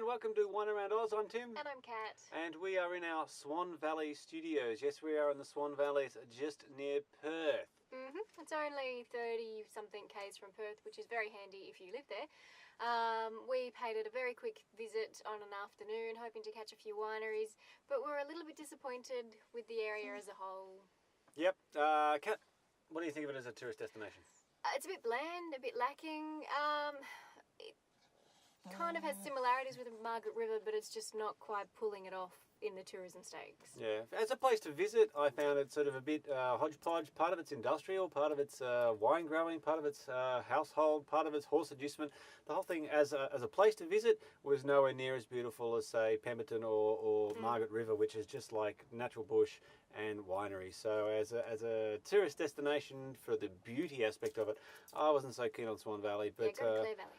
welcome to One Around Oz. I'm Tim. And I'm Kat. And we are in our Swan Valley studios. Yes, we are in the Swan Valleys just near Perth. It's only 30-something k's from Perth, which is very handy if you live there. We paid it a very quick visit on an afternoon, hoping to catch a few wineries, but we're a little bit disappointed with the area as a whole. Yep. Kat, what do you think of it as a tourist destination? It's a bit bland, a bit lacking. It kind of has similarities with the Margaret River, but it's just not quite pulling it off in the tourism stakes. Yeah, as a place to visit, I found it sort of a bit hodgepodge. Part of it's industrial, part of it's wine growing, part of it's household, part of it's horse inducement. The whole thing as a place to visit was nowhere near as beautiful as, say, Pemberton or Margaret River, which is just like natural bush and winery. So as a tourist destination for the beauty aspect of it, I wasn't so keen on Swan Valley. But, yeah, go to Clare Valley.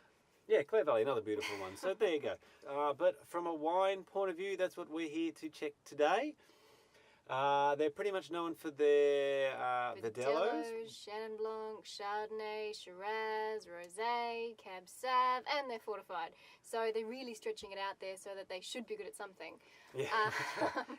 Yeah, Clare Valley, another beautiful one. So there you go. But from a wine point of view, that's what we're here to check today. They're pretty much known for their Videllos. Chenin Blanc, Chardonnay, Shiraz, Rosé, Cab Sav, and they're fortified. So they're really stretching it out there so that they should be good at something. Yeah,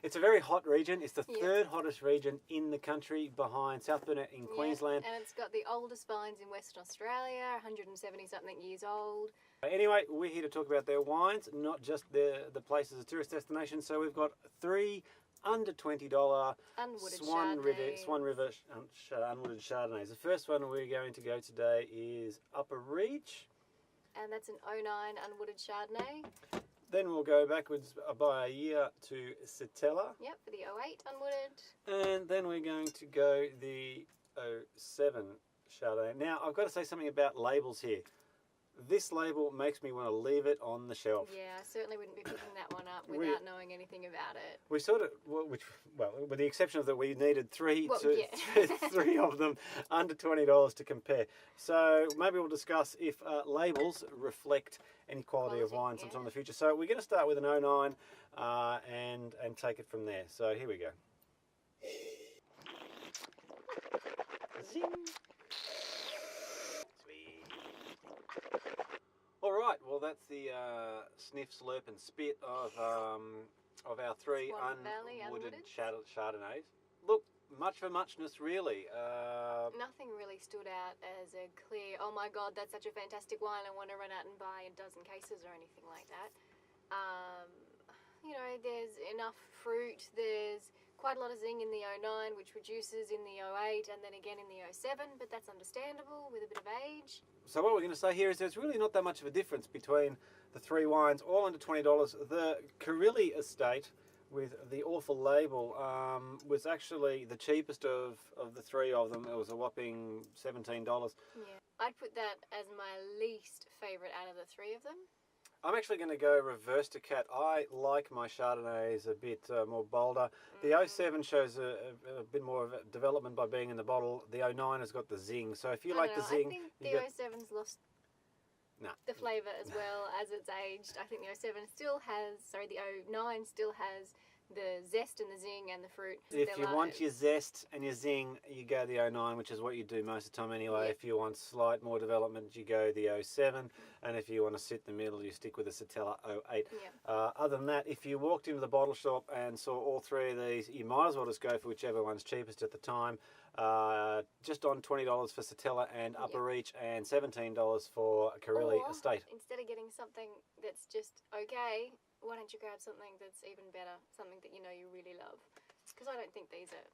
it's a very hot region. It's the third hottest region in the country behind South Burnett in Queensland. And it's got the oldest vines in Western Australia, 170-something years old. Anyway, we're here to talk about their wines, not just the place as a tourist destination. So we've got three under $20 Swan River Unwooded Chardonnays. The first one we're going to go today is Upper Reach. And that's an 09 Unwooded Chardonnay. Then we'll go backwards by a year to Sitella. Yep, for the 08 Unwooded. And then we're going to go the 07 Chardonnay. Now, I've got to say something about labels here. This label makes me want to leave it on the shelf. Yeah, I certainly wouldn't be picking that one up without knowing anything about it. We sort of, with the exception of that, we needed three of them under $20 to compare. So maybe we'll discuss if labels reflect any quality of wine sometime in the future. So we're going to start with an 09 and take it from there. So here we go. Zing. All right, well that's the sniff, slurp and spit of our three unwooded Chardonnays. Look, much for muchness really. Nothing really stood out as a clear, oh my god, that's such a fantastic wine, I want to run out and buy a dozen cases or anything like that. You know, there's enough fruit, there's quite a lot of zing in the 09, which reduces in the 08 and then again in the 07, but that's understandable with a bit of age. So what we're going to say here is there's really not that much of a difference between the three wines, all under $20. The Carilley estate with the awful label was actually the cheapest of the three of them. It was a whopping $17. Yeah, I'd put that as my least favourite out of the three of them. I'm actually going to go reverse to Kat. I like my Chardonnays a bit more bolder. The 07 shows a bit more of a development by being in the bottle. The 09 has got the zing. So if you like the zing... I think the 07's lost the flavour as well as it's aged. I think the 07 still has... Sorry, the 09 still has the zest and the zing and the fruit. If you want your zest and your zing, you go the 09, which is what you do most of the time anyway. Yep. If you want slight more development, you go the 07. And if you want to sit in the middle, you stick with the Sitella 08. Yep. Other than that, if you walked into the bottle shop and saw all three of these, you might as well just go for whichever one's cheapest at the time. Just on $20 for Sitella and Upper Reach and $17 for Carilley Estate. Instead of getting something that's just okay, why don't you grab something that's even better, something that you know you really love? Because I don't think these are...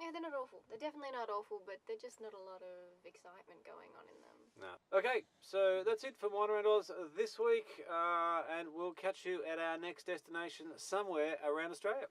Yeah, they're not awful. They're definitely not awful, but they're just not a lot of excitement going on in them. No. Okay, so that's it for One Around Oz this week, and we'll catch you at our next destination somewhere around Australia.